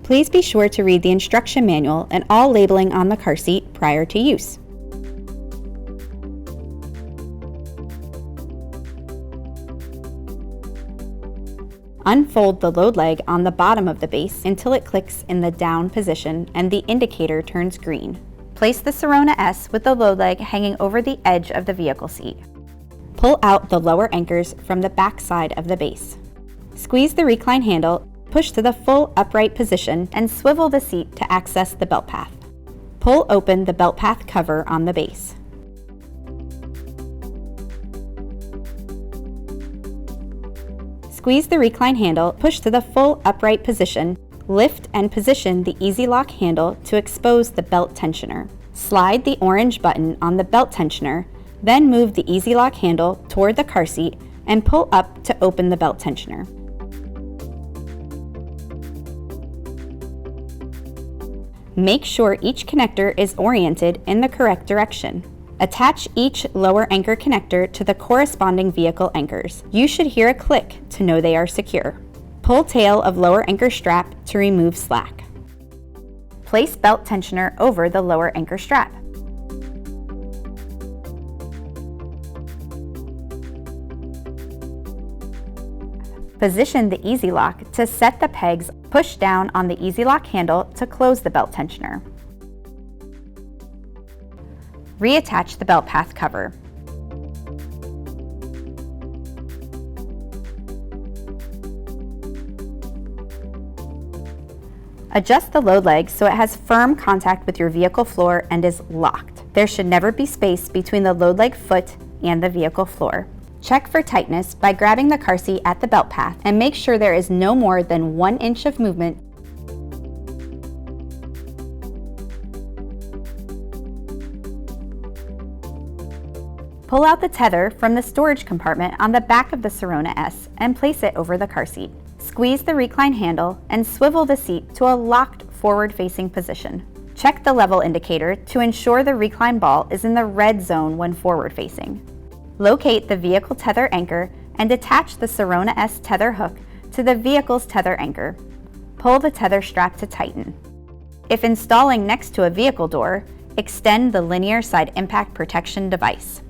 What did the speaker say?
Please be sure to read the instruction manual and all labeling on the car seat prior to use. Unfold the load leg on the bottom of the base until it clicks in the down position and the indicator turns green. Place the Sirona S with the load leg hanging over the edge of the vehicle seat. Pull out the lower anchors from the back side of the base. Squeeze the recline handle, push to the full upright position, and swivel the seat to access the belt path. Pull open the belt path cover on the base. Squeeze the recline handle, push to the full upright position, lift and position the EasyLock handle to expose the belt tensioner. Slide the orange button on the belt tensioner, then move the EasyLock handle toward the car seat and pull up to open the belt tensioner. Make sure each connector is oriented in the correct direction. Attach each lower anchor connector to the corresponding vehicle anchors. You should hear a click to know they are secure. Pull tail of lower anchor strap to remove slack. Place belt tensioner over the lower anchor strap. Position the EasyLock to set the pegs. Push down on the EasyLock handle to close the belt tensioner. Reattach the belt path cover. Adjust the load leg so it has firm contact with your vehicle floor and is locked. There should never be space between the load leg foot and the vehicle floor. Check for tightness by grabbing the car seat at the belt path and make sure there is no more than 1 inch of movement. Pull out the tether from the storage compartment on the back of the Sirona S and place it over the car seat. Squeeze the recline handle and swivel the seat to a locked forward-facing position. Check the level indicator to ensure the recline ball is in the red zone when forward-facing. Locate the vehicle tether anchor and attach the Sirona S tether hook to the vehicle's tether anchor. Pull the tether strap to tighten. If installing next to a vehicle door, extend the linear side impact protection device.